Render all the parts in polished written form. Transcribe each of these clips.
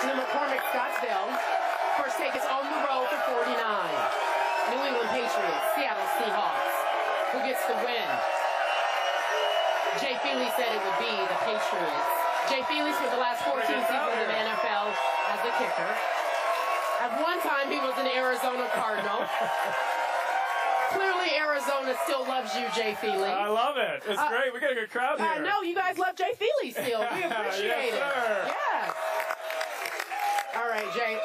in the McCormick Scottsdale. First take is on the road for 49. New England Patriots, Seattle Seahawks. Who gets the win? Jay Feely said it would be the Patriots. Jay Feely spent the last 14 seasons in the NFL as a kicker. At one time, he was an Arizona Cardinal. Clearly, Arizona still loves you, Jay Feely. I love it. It's great. We got a good crowd here. I know. You guys love Jay Feely still. We appreciate yes, sir. it. Yes. All right, Jay.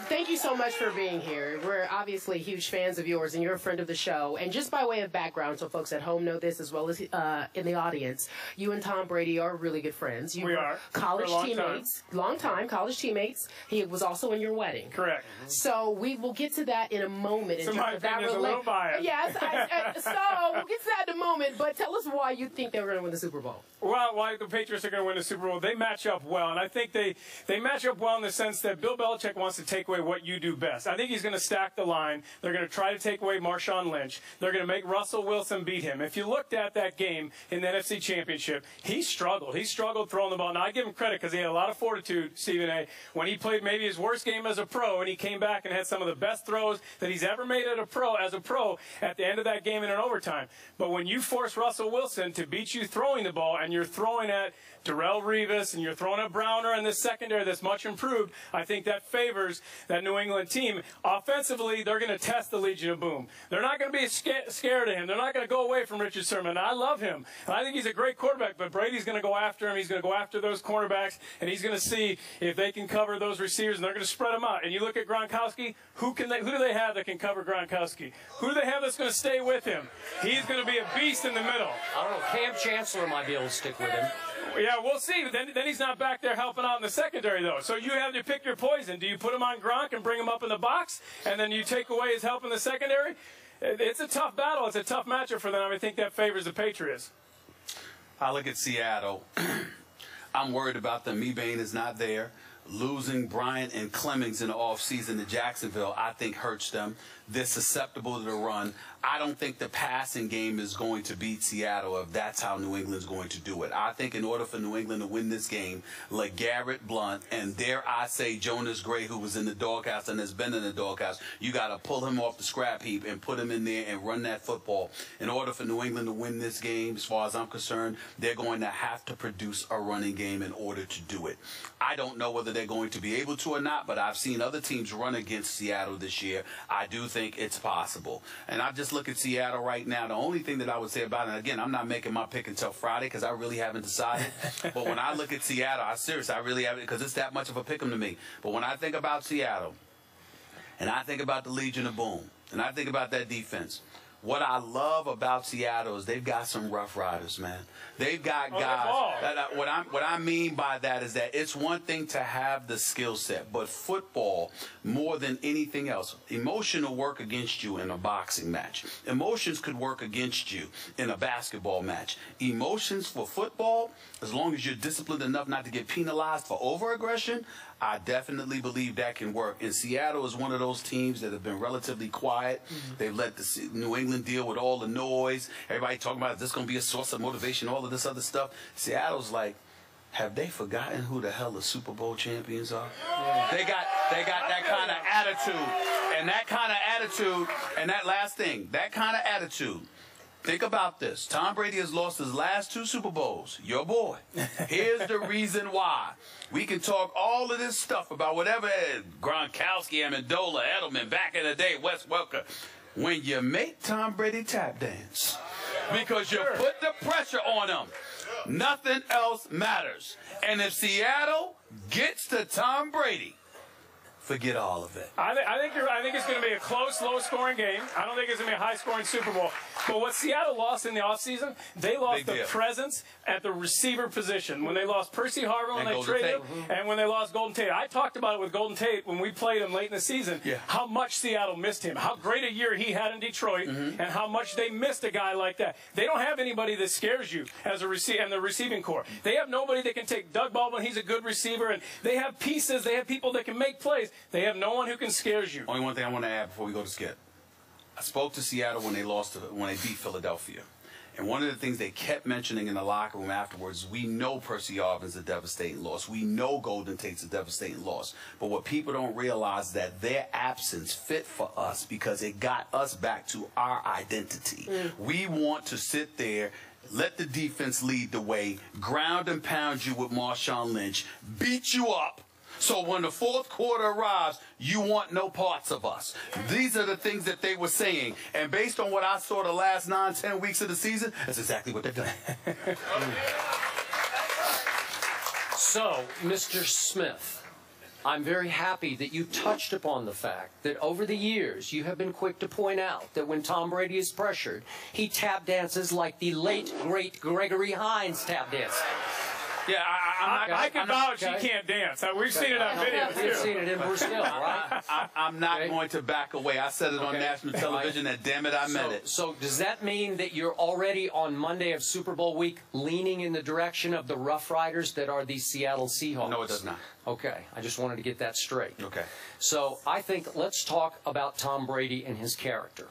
Thank you so much for being here. We're obviously huge fans of yours, and you're a friend of the show. And just by way of background, so folks at home know this as well as in the audience, you and Tom Brady are really good friends. You were college teammates. Long time college teammates. He was also in your wedding. Correct. So we will get to that in a moment. So my opinion is a little biased. Yes. So we'll get to that in a moment. But tell us why you think they were going to win the Super Bowl. Well, why the Patriots are going to win the Super Bowl. They match up well. And I think they match up well in the sense that Bill Belichick wants to take away what you do best. I think he's going to stack the line. They're going to try to take away Marshawn Lynch. They're going to make Russell Wilson beat him. If you looked at that game in the NFC Championship, he struggled. He struggled throwing the ball. Now, I give him credit because he had a lot of fortitude, Stephen A. When he played maybe his worst game as a pro, and he came back and had some of the best throws that he's ever made as a pro at the end of that game in an overtime. But when you force Russell Wilson to beat you throwing the ball, and you're throwing at Darrelle Revis, and you're throwing at Browner in this secondary that's much improved, I think that favors that New England team. Offensively, they're going to test the Legion of Boom. They're not going to be scared of him. They're not going to go away from Richard Sherman. I love him. And I think he's a great quarterback, but Brady's going to go after him. He's going to go after those cornerbacks, and he's going to see if they can cover those receivers, and they're going to spread them out. And you look at Gronkowski, who do they have that can cover Gronkowski? Who do they have that's going to stay with him? He's going to be a beast in the middle. I don't know. Cam Chancellor might be able to stick with him. Yeah, we'll see. Then he's not back there helping out in the secondary, though. So you have to pick your poison. Do you put him on Gronk and bring him up in the box, and then you take away his help in the secondary? It's a tough battle. It's a tough matchup for them. I think that favors the Patriots. I look at Seattle. I'm worried about them. Mebane is not there. Losing Bryant and Clemmings in the offseason to Jacksonville, I think, hurts them. They're susceptible to the run. I don't think the passing game is going to beat Seattle if that's how New England's going to do it. I think in order for New England to win this game, LeGarrette Blount and, dare I say, Jonas Gray, who was in the doghouse and has been in the doghouse, you got to pull him off the scrap heap and put him in there and run that football. In order for New England to win this game, as far as I'm concerned, they're going to have to produce a running game in order to do it. I don't know whether they're going to be able to or not, but I've seen other teams run against Seattle this year. I do think it's possible. And I just look at Seattle right now. The only thing that I would say about it, and again, I'm not making my pick until Friday because I really haven't decided. But when I look at Seattle, I really haven't, because it's that much of a pick 'em to me. But when I think about Seattle, and I think about the Legion of Boom, and I think about that defense, what I love about Seattle is they've got some rough riders, man. They've got guys. What I mean by that is that it's one thing to have the skill set, but football, more than anything else, emotion will work against you in a boxing match. Emotions could work against you in a basketball match. Emotions for football, as long as you're disciplined enough not to get penalized for overaggression, I definitely believe that can work. And Seattle is one of those teams that have been relatively quiet. They've let the New England deal with all the noise. Everybody talking about, is this going to be a source of motivation, all of this other stuff. Seattle's like, have they forgotten who the hell the Super Bowl champions are? They got that kind of attitude. And that kind of attitude, and that last thing, that kind of attitude. Think about this. Tom Brady has lost his last 2 Super Bowls. Your boy. Here's the reason why. We can talk all of this stuff about whatever, Gronkowski, Amendola, Edelman, back in the day, Wes Welker. When you make Tom Brady tap dance, because you put the pressure on him, nothing else matters. And if Seattle gets to Tom Brady, forget all of it. I think it's going to be a close, low-scoring game. I don't think it's going to be a high-scoring Super Bowl. But what Seattle lost in the offseason, they lost the presence at the receiver position. When they lost Percy Harvin when they traded him, and when they lost Golden Tate. I talked about it with Golden Tate when we played him late in the season, how much Seattle missed him, how great a year he had in Detroit, and how much they missed a guy like that. They don't have anybody that scares you as a in the receiving corps. They have nobody that can take Doug Baldwin. He's a good receiver, and they have pieces. They have people that can make plays. They have no one who can scare you. Only one thing I want to add before we go to Skip. I spoke to Seattle when they beat Philadelphia. And one of the things they kept mentioning in the locker room afterwards, we know Percy Harvin's a devastating loss. We know Golden Tate's a devastating loss. But what people don't realize is that their absence fit for us because it got us back to our identity. We want to sit there, let the defense lead the way, ground and pound you with Marshawn Lynch, beat you up. So when the fourth quarter arrives, you want no parts of us. These are the things that they were saying. And based on what I saw the last 9, 10 weeks of the season, that's exactly what they've done. So, Mr. Smith, I'm very happy that you touched upon the fact that over the years you have been quick to point out that when Tom Brady is pressured, he tap dances like the late, great Gregory Hines tap dance. Yeah, I can vouch he can't dance. We've seen it on video, too. We've seen it in Brazil, right? I'm not going to back away. I said it on national television, and damn it, I meant it. So does that mean that you're already on Monday of Super Bowl week leaning in the direction of the Rough Riders that are the Seattle Seahawks? No, it does not. Okay, I just wanted to get that straight. Okay. So I think let's talk about Tom Brady and his character.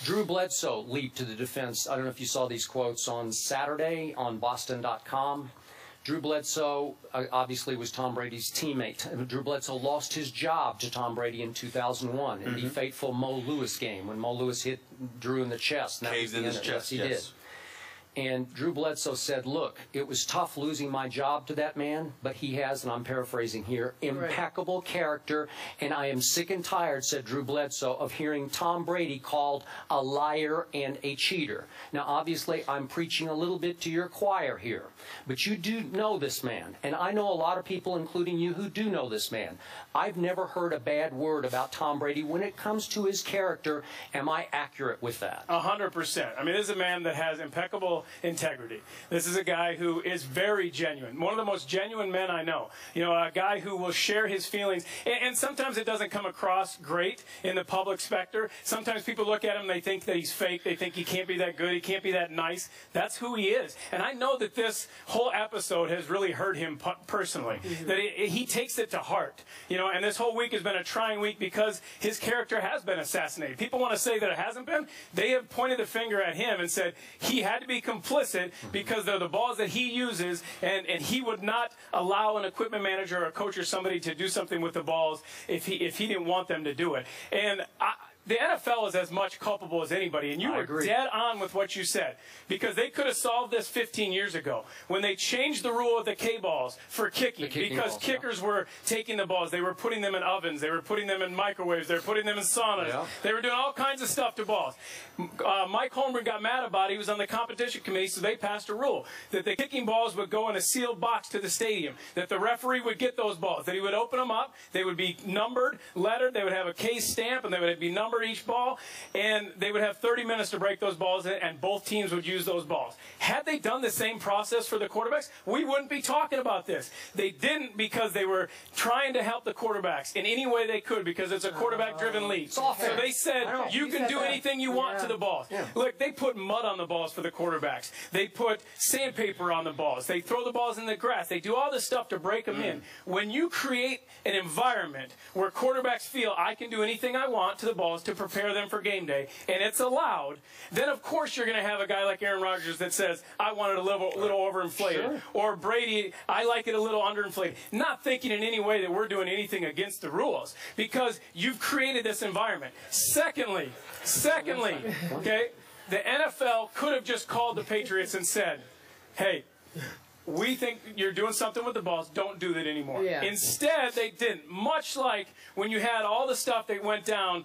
Drew Bledsoe leaped to the defense. I don't know if you saw these quotes on Saturday on Boston.com. Drew Bledsoe obviously was Tom Brady's teammate. Drew Bledsoe lost his job to Tom Brady in 2001 in the fateful Mo Lewis game when Mo Lewis hit Drew in the chest. Caved in his chest, yes, he did. And Drew Bledsoe said, look, it was tough losing my job to that man, but he has, and I'm paraphrasing here, impeccable character, and I am sick and tired, said Drew Bledsoe, of hearing Tom Brady called a liar and a cheater. Now, obviously, I'm preaching a little bit to your choir here, but you do know this man, and I know a lot of people, including you, who do know this man. I've never heard a bad word about Tom Brady when it comes to his character. Am I accurate with that? 100%. I mean, this is a man that has impeccable integrity. This is a guy who is very genuine. One of the most genuine men I know. You know, a guy who will share his feelings. And sometimes it doesn't come across great in the public specter. Sometimes people look at him and they think that he's fake. They think he can't be that good. He can't be that nice. That's who he is. And I know that this whole episode has really hurt him personally. That he takes it to heart. You know, and this whole week has been a trying week because his character has been assassinated. People want to say that it hasn't been. They have pointed the finger at him and said he had to be complicit because they're the balls that he uses, and he would not allow an equipment manager or a coach or somebody to do something with the balls if he didn't want them to do it. And the NFL is as much culpable as anybody, and you were dead on with what you said, because they could have solved this 15 years ago when they changed the rule of the K-balls for kicking because kickers were taking the balls. They were putting them in ovens. They were putting them in microwaves. They were putting them in saunas. Yeah. They were doing all kinds of stuff to balls. Mike Holmgren got mad about it. He was on the competition committee, so they passed a rule that the kicking balls would go in a sealed box to the stadium, that the referee would get those balls, that he would open them up, they would be numbered, lettered, they would have a case stamp, and they would be numbered each ball, and they would have 30 minutes to break those balls in, and both teams would use those balls. Had they done the same process for the quarterbacks, we wouldn't be talking about this. They didn't, because they were trying to help the quarterbacks in any way they could, because it's a quarterback-driven league. So they said, you can do anything you want to the balls. Yeah. Look, they put mud on the balls for the quarterbacks. They put sandpaper on the balls. They throw the balls in the grass. They do all this stuff to break them in. When you create an environment where quarterbacks feel I can do anything I want to the balls to prepare them for game day, and it's allowed, then of course you're going to have a guy like Aaron Rodgers that says, I want it a little overinflated. Sure. Or Brady, I like it a little underinflated. Not thinking in any way that we're doing anything against the rules, because you've created this environment. Secondly, okay, the NFL could have just called the Patriots and said, hey, we think you're doing something with the balls. Don't do that anymore. Yeah. Instead, they didn't. Much like when you had all the stuff that went down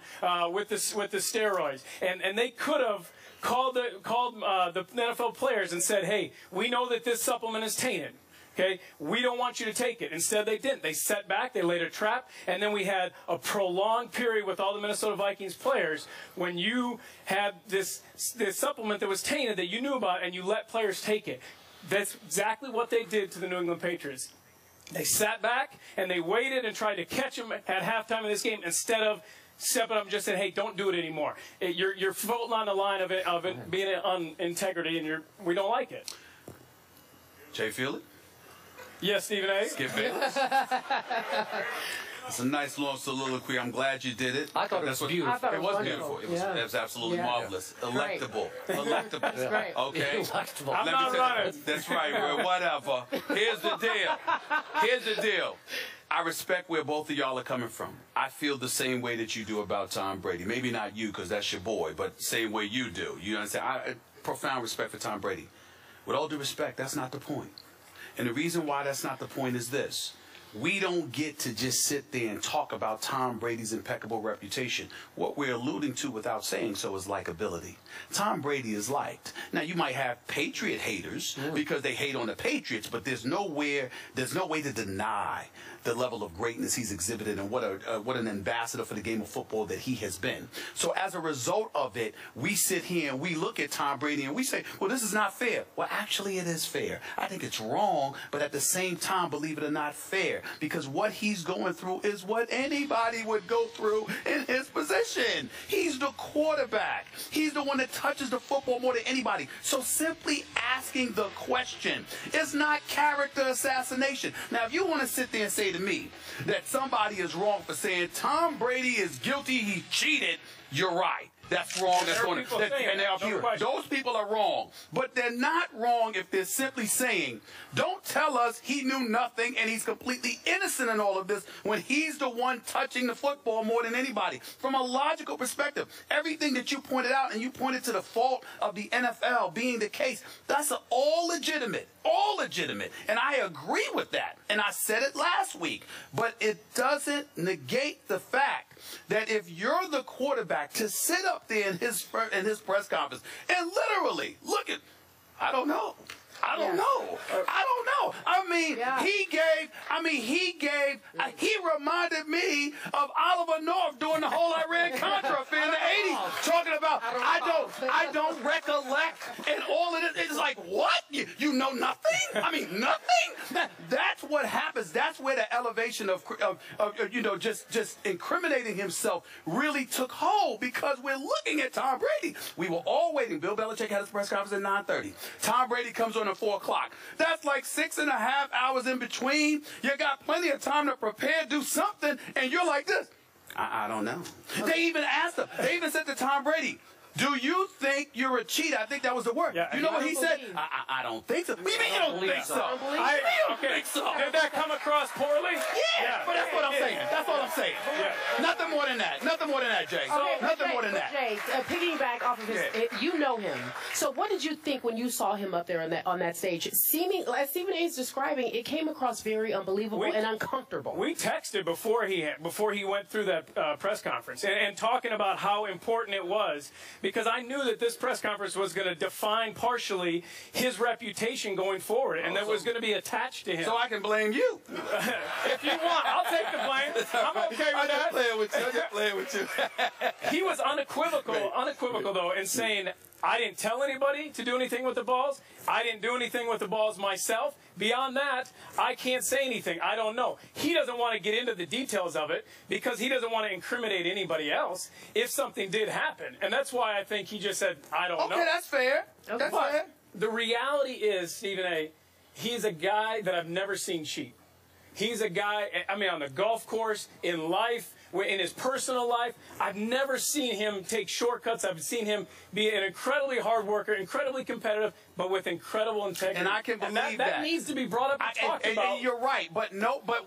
with the steroids, and they could have called the NFL players and said, "Hey, we know that this supplement is tainted. Okay, we don't want you to take it." Instead, they didn't. They set back, they laid a trap, and then we had a prolonged period with all the Minnesota Vikings players when you had this supplement that was tainted that you knew about, and you let players take it. That's exactly what they did to the New England Patriots. They sat back, and they waited and tried to catch them at halftime of this game instead of stepping up and just saying, hey, don't do it anymore. You're floating on the line of it being on integrity, and we don't like it. Jay, feel it? Yes, Stephen A. Skip it. It's a nice long soliloquy. I'm glad you did it. I thought it was beautiful. I thought It was wonderful. beautiful. It was absolutely marvelous. Electable. Electable. That's great. Okay. Electable. I'm not running. That's right. Well, whatever. Here's the deal. Here's the deal. I respect where both of y'all are coming from. I feel the same way that you do about Tom Brady. Maybe not you, because that's your boy, but same way you do. You understand? Profound respect for Tom Brady. With all due respect, that's not the point. And the reason why that's not the point is this. We don't get to just sit there and talk about Tom Brady's impeccable reputation. What we're alluding to without saying so is likability. Tom Brady is liked. Now, you might have Patriot haters because they hate on the Patriots, but there's no way to deny the level of greatness he's exhibited and what an ambassador for the game of football that he has been. So as a result of it, we sit here and we look at Tom Brady and we say, well, this is not fair. Well, actually, it is fair. I think it's wrong, but at the same time, believe it or not, fair. Because what he's going through is what anybody would go through in his position. He's the quarterback. He's the one that touches the football more than anybody. So simply asking the question is not character assassination. Now, if you want to sit there and say to me that somebody is wrong for saying Tom Brady is guilty, he cheated, you're right. That's wrong. That's going to, and they're up here. Those people are wrong. But they're not wrong if they're simply saying, don't tell us he knew nothing and he's completely innocent in all of this when he's the one touching the football more than anybody. From a logical perspective, everything that you pointed out, and you pointed to the fault of the NFL being the case, that's all legitimate. All legitimate. And I agree with that. And I said it last week. But it doesn't negate the fact that if you're the quarterback, to sit up there in his press conference and literally look at, I don't know. I don't know. He reminded me of Oliver North during the whole Iran-Contra affair in the 80s, talking about, I don't recollect, and all of it. It's like, what? You know nothing? I mean, nothing? That's what happens. That's where the elevation of just incriminating himself really took hold, because we're looking at Tom Brady. We were all waiting. Bill Belichick had his press conference at 9:30. Tom Brady comes on at 4 o'clock. That's like 6.5 hours in between. You got plenty of time to prepare, do something, and you're like this. I don't know. They even asked him. They even said to Tom Brady, do you think you're a cheater? I think that was the word. Yeah, you know what he said? I don't think so. What do you mean you don't think so? I don't think so. Did that come across poorly? Yeah, but that's what I'm saying. That's all I'm saying. Yeah. Nothing more than that. Nothing more than that, Jay. Nothing more than that. Jay, piggyback off of his, you know him. So what did you think when you saw him up there on that stage? As Stephen A. is describing, it came across very unbelievable and uncomfortable. We texted before he went through that press conference and talking about how important it was, because I knew that this press conference was going to define partially his reputation going forward, and that was going to be attached to him. So I can blame you. If you want, I'll take the blame. I'm okay with that. I'm just playing with you. He was unequivocal though, in saying, I didn't tell anybody to do anything with the balls. I didn't do anything with the balls myself. Beyond that, I can't say anything. I don't know. He doesn't want to get into the details of it because he doesn't want to incriminate anybody else if something did happen. And that's why I think he just said, I don't know. Okay, that's fair. That's fair. The reality is, Stephen A., he's a guy that I've never seen cheat. He's a guy, I mean, on the golf course, in life, in his personal life, I've never seen him take shortcuts. I've seen him be an incredibly hard worker, incredibly competitive, but with incredible integrity. And I can believe that. That needs to be brought up and talked about. And you're right, but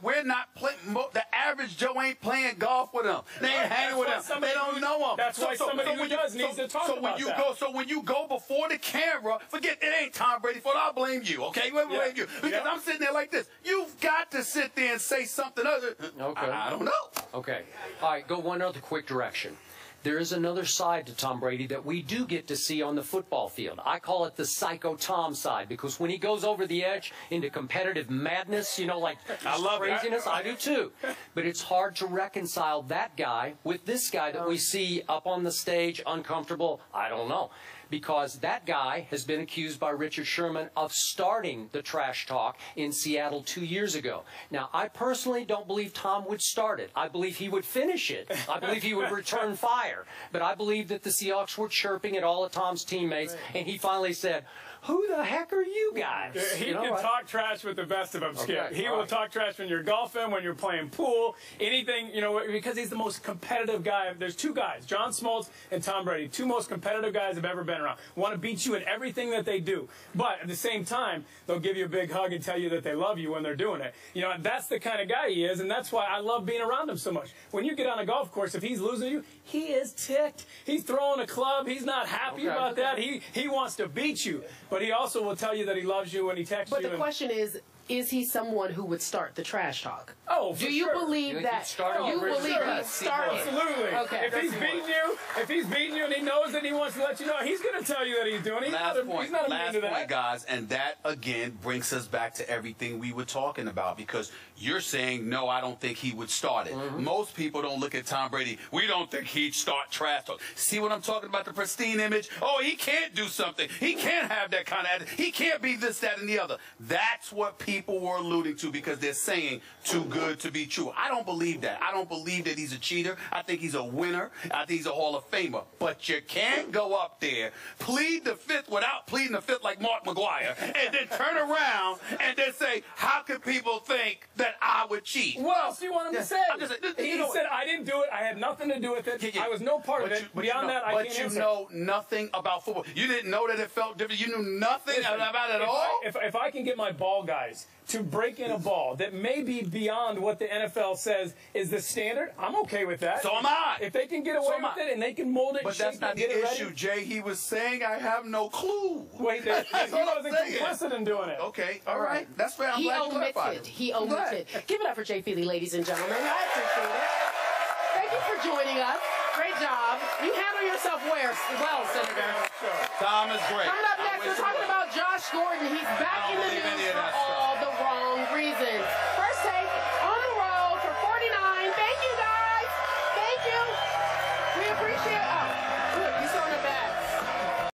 we're not playing. The average Joe ain't playing golf with him. They ain't hanging with him. They don't know him. That's why somebody who does needs to talk about that. So when you go before the camera, forget it ain't Tom Brady fault. I'll blame you, okay? I'll blame you. Because I'm sitting there like this. You've got to sit there and say something other. Okay. I don't know. Okay. All right, go one other quick direction. There is another side to Tom Brady that we do get to see on the football field. I call it the Psycho Tom side, because when he goes over the edge into competitive madness, like I love craziness, I do too. But it's hard to reconcile that guy with this guy that we see up on the stage, uncomfortable. I don't know. Because that guy has been accused by Richard Sherman of starting the trash talk in Seattle 2 years ago. Now, I personally don't believe Tom would start it. I believe he would finish it. I believe he would return fire. But I believe that the Seahawks were chirping at all of Tom's teammates, and he finally said, who the heck are you guys? He You know can what? talk trash with the best of them, Skip. Okay, He all will right. talk trash when you're golfing, when you're playing pool, anything, you know, because he's the most competitive guy. There's two guys, John Smoltz and Tom Brady, two most competitive guys I've ever been around. Want to beat you in everything that they do. But at the same time, they'll give you a big hug and tell you that they love you when they're doing it. You know, that's the kind of guy he is, and that's why I love being around him so much. When you get on a golf course, if he's losing you, he is ticked. He's throwing a club. He's not happy about that. He wants to beat you. But he also will tell you that he loves you when he texts But you. the question is he someone who would start the trash talk? Oh, for do you sure. believe You think that? he'd start you over? believe Sure. he'd start? Absolutely. Okay. If he's beating you and he knows that he wants to let you know, he's going to tell you that he's doing it. He's not immune to that. Guys, and that again brings us back to everything we were talking about, because you're saying, no, I don't think he would start it. Most people don't look at Tom Brady. We don't think he'd start trash talk. See what I'm talking about? The pristine image. Oh, he can't do something. He can't have that kind of attitude. He can't be this, that, and the other. That's what people were alluding to, because they're saying too good to be true. I don't believe that. I don't believe that he's a cheater. I think he's a winner. I think he's a Hall of Famer. But you can't go up there, plead the fifth without pleading the fifth like Mark McGuire, and then turn around and then say, how could people think that I would cheat? What else do you want him to say? I'm just saying, He said, I didn't do it. I had nothing to do with it. I was no part of it. Beyond that, I can't answer. But you know nothing about football. You didn't know that it felt different. You knew nothing about it at all? If I can get my ball guys to break in a ball that may be beyond what the NFL says is the standard, I'm okay with that. So am I. If they can get away with it and they can mold it, But shape that's not it, get the it issue, ready. Jay. He was saying, I have no clue. Wait, he That's what I'm wasn't saying. complicit in doing it. Okay, all right. That's fair. I'm He glad you clarified omitted. it. He I'm glad. omitted. Give it up for Jay Feely, ladies and gentlemen. I appreciate it. Thank you for joining us. Great job. You handle yourself well, Senator. Tom is great. Coming up next, we're talking about Josh Gordon. He's back in the believe any news of for that all the wrong reasons.